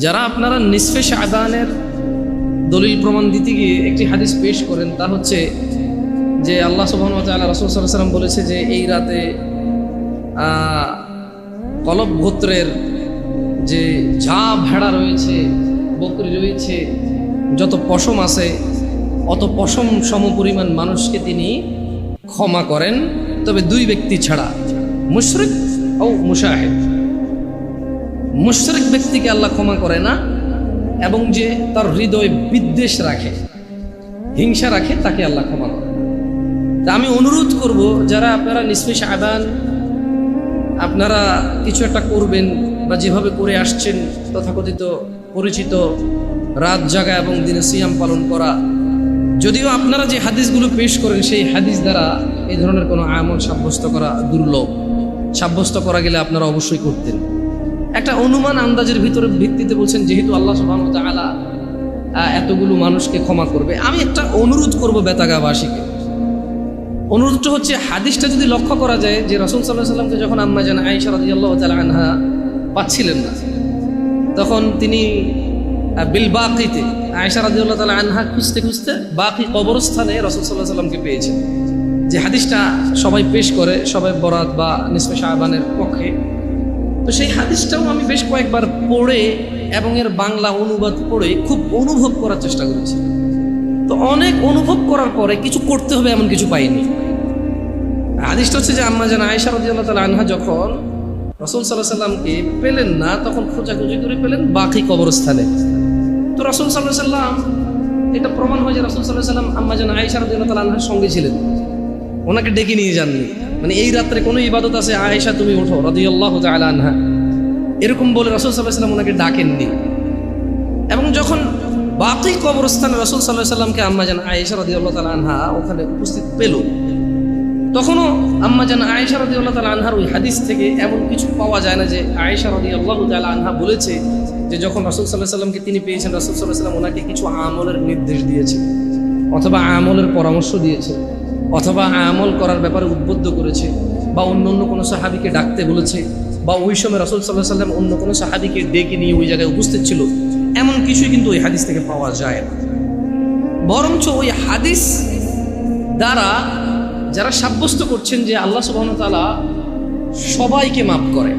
যারা আপনারা নিসফে শাবানের দলিল প্রমাণ দিতে গিয়ে একটি হাদিস পেশ করেন, তা হচ্ছে যে আল্লাহ সুবহানাহু ওয়া তাআলা রাসূল সাল্লাল্লাহু আলাইহি ওয়াসাল্লাম বলেছে যে এই রাতে কলব গোত্রের যে ঝা ভেড়া রয়েছে, বকরি রয়েছে, যত পশম আছে অত পশম সমপরিমাণ মানুষকে তিনি ক্ষমা করেন, তবে দুই ব্যক্তি ছাড়া, মুশরিক ও মুশাহিদ। মুশরিক ব্যক্তিকে আল্লাহ ক্ষমা করে না, এবং যে তার হৃদয়ে বিদ্বেষ রাখে, হিংসা রাখে, তাকে আল্লাহ ক্ষমা করে। তা আমি অনুরোধ করব, যারা আপনারা নিসফে শাবান আপনারা কিছু একটা করবেন বা যেভাবে করে আসছেন, তথাকথিত পরিচিত রাত জাগা এবং দিনে সিয়াম পালন করা, যদিও আপনারা যে হাদিসগুলো পেশ করেন সেই হাদিস দ্বারা এই ধরনের কোনো আমল সাব্যস্ত করা দুর্লভ। সাব্যস্ত করা গেলে আপনারা অবশ্যই করতেন। একটা অনুমান আন্দাজের ভিত্তিতে বলছেন যেহেতু আল্লাহ সুবহানাহু ওয়া তাআলা এতগুলো মানুষকে ক্ষমা করবে। আমি একটা অনুরোধ করব বেতাগাবাসীকে। অনুরোধটা হচ্ছে, হাদিসটা যদি লক্ষ্য করা যায় যে রাসূল সাল্লাল্লাহু আলাইহি ওয়াসাল্লামকে যখন আম্মা জান আয়েশা রাদিয়াল্লাহু তাআলা আনহা পাচ্ছিলেন না, তখন তিনি বিল বাকিতে আয়েশা রাদিয়াল্লাহু তাআলা আনহা খুঁজতে খুঁজতে বাকি কবরস্থানে রাসূল সাল্লাল্লাহু আলাইহি ওয়াসাল্লামকে পেয়েছেন। যে হাদিসটা সবাই পেশ করে, সবাই বরাত বা নিসফে শাবানের পক্ষে। তো সেই হাদিসটাও আমি বেশ কয়েকবার পড়ে এবং এর বাংলা অনুবাদ পড়ে খুব অনুভব করার চেষ্টা করেছি। তো অনেক অনুভব করার পরে কিছু করতে হবে এমন কিছু পাইনি। হাদিসটা হচ্ছে যে আম্মা জান আয়েশা রাদিয়াল্লাহু তাআলা আনহা যখন রাসূল সাল্লাল্লাহু আলাইহি ওয়াসাল্লামকে পেলেন না, তখন খোঁজাখুঁজি করে পেলেন বাকি কবরস্থানে। তো রাসূল সাল্লাল্লাহু আলাইহি ওয়াসাল্লাম, এটা প্রমাণ হয় যে রাসূল সাল্লাল্লাহু আলাইহি ওয়াসাল্লাম আম্মা জান আয়েশা রাদিয়াল্লাহু তাআলা আনহার সঙ্গে ছিলেন, ওনাকে ডেকে নিয়ে যাননি। মানে এই রাত্রে কোনো ইবাদত আছে, আয়েশা তুমি ওঠো রাদিয়াল্লাহু তাআলা আনহা, এরকম বলে রাসূল সাল্লাল্লাহু আলাইহি ওয়াসাল্লাম ওনাকে ডাকেননি। এবং যখন বাকি কবরস্থানে রাসূল সাল্লাল্লাহু আলাইহি ওয়াসাল্লামকে আম্মা জান আয়েশা রাদিয়াল্লাহু তাআলা আনহা ওখানে উপস্থিত পেল, তখনও আম্মা জান আয়েশা রাদিয়াল্লাহু তাআলা আনহার ওই হাদিস থেকে এমন কিছু পাওয়া যায় না যে আয়েশা রাদিয়াল্লাহু তাআলা আনহা বলেছে যে যখন রাসূল সাল্লাল্লাহু আলাইহি ওয়াসাল্লামকে তিনি পেয়েছেন, রাসূল সাল্লাল্লাহু আলাইহি ওয়াসাল্লাম ওনাকে কিছু আমলের নির্দেশ দিয়েছে, অথবা আমলের পরামর্শ দিয়েছে, অথবা আমল করার ব্যাপারে উদ্বুদ্ধ করেছে, বা অন্য অন্য কোনো সাহাবীকে ডাকতে বলেছে, বা ওই সময় রাসূল সাল্লাল্লাহু আলাইহি ওয়াসাল্লাম অন্য কোনো সাহাবীকে ডেকে নিয়ে ওই জায়গায় উপস্থিত ছিল, এমন কিছুই কিন্তু ওই হাদিস থেকে পাওয়া যায় না। বরঞ্চ ওই হাদিস দ্বারা যারা সাব্যস্ত করছেন যে আল্লাহ সুবহানাহু ওয়া তাআলা সবাইকে মাফ করে,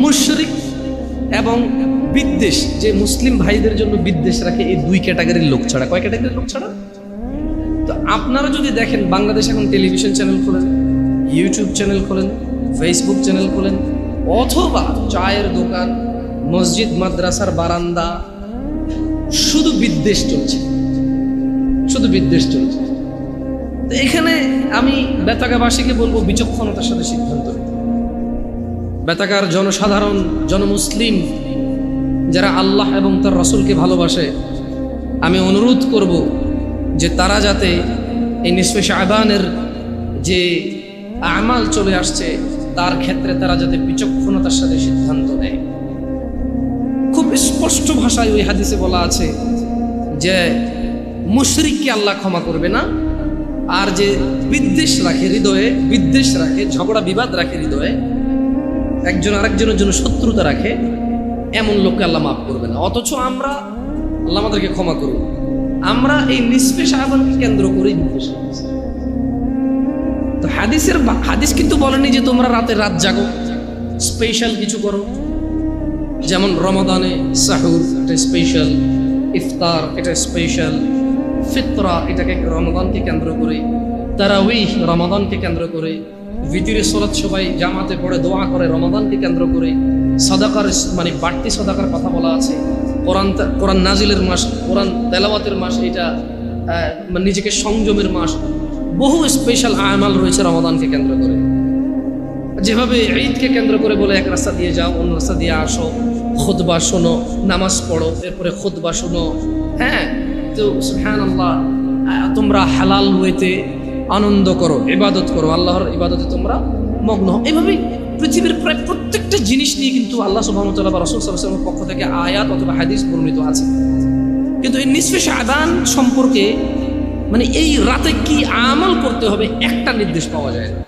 মুশরিক এবং বিদ্বেষ, যে মুসলিম ভাইদের জন্য বিদ্বেষ রাখে, এই দুই ক্যাটাগরির লোক ছাড়া, কয় ক্যাটাগরির লোক ছাড়া? তো আপনারা যদি দেখেন, বাংলাদেশে এখন টেলিভিশন চ্যানেল খোলেন, ইউটিউব চ্যানেল খোলেন, ফেসবুক চ্যানেল খোলেন, অথবা চায়ের দোকান, মসজিদ মাদ্রাসার বারান্দা, শুধু বিদ্বেষ চলছে, শুধু বিদ্বেষ চলছে। তো এখানে আমি বেতাগাবাসীকে বলবো বিচক্ষণতার সাথে সিদ্ধান্ত নিতে। বেতাগার জনসাধারণ, জনমুসলিম যারা আল্লাহ এবং তার রাসূলকে ভালোবাসে, আমি অনুরোধ করব যে তারা যাতে এই নিসফে শাবানের যে আমাল চলে আসছে তার ক্ষেত্রে তারা যাতে বিচক্ষণতার সাথে সিদ্ধান্ত নেয়। খুব স্পষ্ট ভাষায় ওই হাদিসে বলা আছে যে মুশরিককে আল্লাহ ক্ষমা করবে না, আর যে বিদ্বেষ রাখে হৃদয়ে, বিদ্বেষ রাখে, ঝগড়া বিবাদ রাখে হৃদয়ে, একজন আরেকজনের জন্য শত্রুতা রাখে, এমন লোককে আল্লাহ মাফ করবে না। অথচ আমরা, আল্লাহ আমাদেরকে ক্ষমা করুন, আমরা এই নিসফে শাবানকে কেন্দ্র করেই বিদ্বেষ করছি। তো হাদিস কিন্তু বলেনি যে তোমরা রাত জাগো, স্পেশাল কিছু করো, যেমন রমাদানে সাহুর এটা স্পেশাল, ইফতার এটা স্পেশাল, ফিতরা এটাকে রমাদানকে কেন্দ্র করে, তারাউইহ রমাদানকে কেন্দ্র করে, ভিতরে সালাত সবাই জামাতে পড়ে দোয়া করে রমাদানকে কেন্দ্র করে, সাদাকার মানে বাড়তি সাদাকার কথা বলা আছে, কোরআন নাজিলের মাস, কোরআন তেলাওয়াতের মাস, এটা নিজেকে সংযমের মাস, বহু স্পেশাল আমাল রয়েছে রমাদানকে কেন্দ্র করে। যেভাবে ঈদকে কেন্দ্র করে বলে এক রাস্তা দিয়ে যাও, অন্য রাস্তা দিয়ে আসো, খুতবা শোনো, নামাজ পড়ো, এরপরে খুতবা শোনো, হ্যাঁ, তো সুবহানাল্লাহ, তোমরা হালাল ওয়েতে আনন্দ করো, ইবাদত করো, আল্লাহর ইবাদতে তোমরা মগ্ন হও। এভাবেই পৃথিবীর প্রায় প্রত্যেকটা জিনিস নিয়ে কিন্তু আল্লাহ সুবহানাহু ওয়া তাআলা বা রাসূল সাল্লাল্লাহু আলাইহি ওয়াসাল্লামের পক্ষ থেকে আয়াত অথবা হাদিস বর্ণিত আছে। কিন্তু এই নিসফে শাবান সম্পর্কে, মানে এই রাতে কি আমল করতে হবে, একটা নির্দেশ পাওয়া যায় না।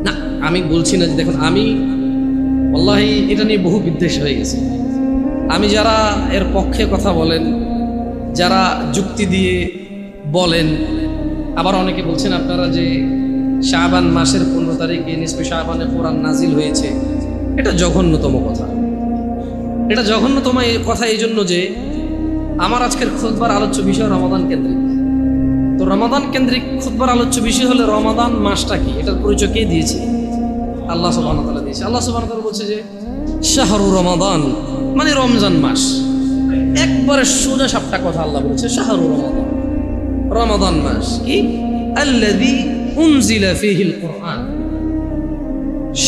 না, আমি বলছি না যে দেখুন আমি আল্লাহি এটা নিয়ে বহু বিদ্বেষ হয়ে গেছে। আমি যারা এর পক্ষে কথা বলেন, যারা যুক্তি দিয়ে বলেন, আবার অনেকে বলছেন আপনারা যে শাবান মাসের 15 তারিখে নিসফে শাবানে কোরআন নাজিল হয়েছে, এটা জঘন্যতম কথা। এটা জঘন্যতম কথা এই জন্য যে আমার আজকের খুতবার আলোচ্য বিষয় রমাদান কেন্দ্রিক। তো রমাদান কেন্দ্রিক খুতবার আলোচ্য বিষয় হলে রমাদান মাসটা কি, এটার পরিচয় কে দিয়েছে? আল্লাহ সুবহানাহু ওয়া তাআলা দিয়েছে। আল্লাহ সুবহানাহু ওয়া তাআলা বলছে যে শাহরু রমাদান, মানে রমজান মাস। একবারে সোজা সাপটা কথা আল্লাহ বলছে, শাহরু রমাদান, রমাদান মাস কি? আল্লাযী উনজিলা ফীহিল কুরআন,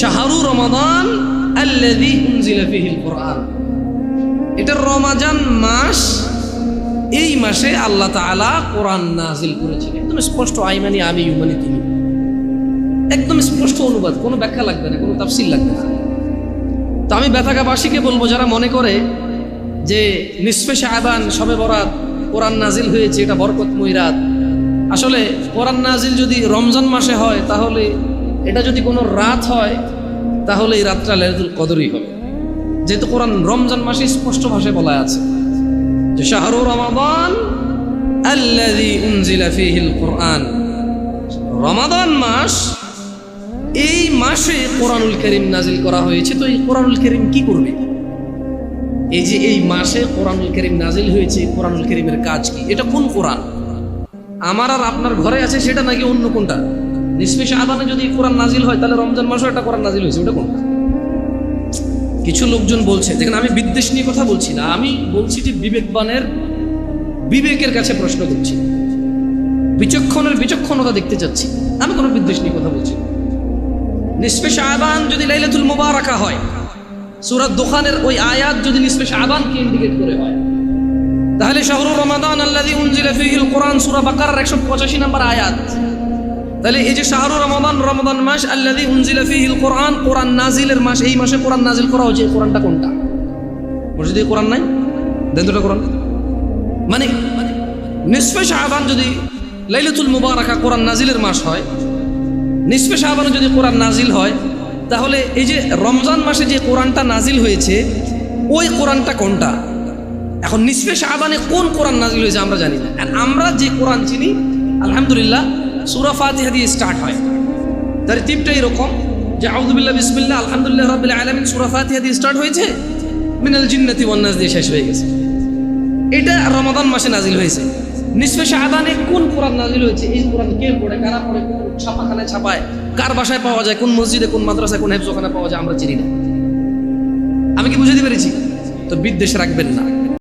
শাহরু রমাদান আল্লাযী উনজিলা ফীহিল কুরআন। এটা রমাজান মাস, এই মাসে আল্লাহ তাআলা কোরআন নাজিল করেছেন। একদম স্পষ্ট, আইমানি আমি ইউমানি তুমি, একদম স্পষ্ট অনুবাদ, কোনো ব্যাখ্যা লাগবে না, কোনো তাফসীর লাগবে না। তো আমি বেতাগাবাসীকে বলবো যারা মনে করে যে নিসফে শাবান শবে বরাত কোরআন নাজিল হয়েছে, এটা বরকতময় রাত। আসলে কোরআন নাজিল যদি রমজান মাসে হয়, তাহলে এটা যদি কোনো রাত হয়, তাহলে এই রাতটা লাইলাতুল কদরই হবে, যেহেতু কোরআন রমজান মাসে স্পষ্ট ভাষায় বলা আছে যে শাহরু রমাদান আল্লাযী উনজিলা ফীহিল কুরআন। রমাদান মাস, এই মাসে কোরআনুল কারীম নাজিল করা হয়েছে। তো এই কোরআনুল কারীম কি করবে? এই যে এই মাসে কোরআনুল কারীম নাজিল হয়েছে, কোরআনুল কারীমের কাজ কি? এটা কোন কোরআন? আমার আর আপনার ঘরে আছে সেটা নাকি অন্য কোনটা? নিসফে শাবানে যদি কোরআন নাজিল হয়, তাহলে রমজান মাসেও একটা কোরআন নাজিল হয়েছে, ওটা কোনটা? কিছু লোকজন বলছে, দেখেন আমি বিদ্বেষ নিয়ে কথা বলছি না, আমি বলছি যে বিবেকবানের বিবেকের কাছে প্রশ্ন করছি, বিচক্ষণের বিচক্ষণতা দেখতে চাচ্ছি, আমি কোনো বিদ্বেষ নিয়ে কথা বলছি না। নিসফে শাবান যদি লাইলাতুল মুবারাকা হয়, সূরা দুখানের ওই আয়াত যদি নিসফে শাবানকে ইন্ডিকেট করে হয়, তাহলে শাহরু রমাদান আল্লাযী উনজিলা ফীহিল কুরআন সূরা বাকারার 185 নম্বর আয়াত। তাহলে এই যে শাহরু রমাদান, রমাদান মাস, আল্লাযী উনজিলা ফীহিল কুরআন, কোরআন নাজিলের মাস, এই মাসে কোরআন নাজিল করা হয়েছে। এই কোরআনটা কোনটা? মসজিদে কোরআন নাই, দেন দুটো কোরআন। মানে নিসফে শাবান যদি লাইলাতুল মুবারাকা কোরআন নাজিলের মাস হয়, নিসফে শাবানে যদি কোরআন নাজিল হয়, তাহলে এই যে রমজান মাসে যে কোরআনটা নাজিল হয়েছে, ওই কোরআনটা কোনটা? এখন নিসফে শাবানে কোন কোরআন নাজিল হয়েছে আমরা জানি না। আর আমরা যে কোরআন চিনি, আলহামদুলিল্লাহ, সূরা ফাতিহা দিয়ে স্টার্ট হয়। তার টিপটা এরকম যে আউযু বিল্লাহি বিসমিল্লাহ আলহামদুলিল্লাহ রাব্বিল আলামিন, সূরা ফাতিহা দিয়ে স্টার্ট হয়েছে, মিনাল জিন্নাতি ওয়ান নাস দিয়ে শেষ হয়ে গেছে। এটা রমাদান মাসে নাজিল হয়েছে। নিসফে শাবানে কোন কোরআন নাজিল হয়েছে, এই কোরআন কে পড়ে, কারা পড়ে, কোন ছাপাখানায় ছাপায়, কার বাসায় পাওয়া যায়, কোন মসজিদে, কোন মাদ্রাসায়, কোন হেফজখানায় পাওয়া যায়, আমরা চিনি না। আমি কি বুঝাতে পেরেছি? তো বিদ্বেষ রাখবেন না।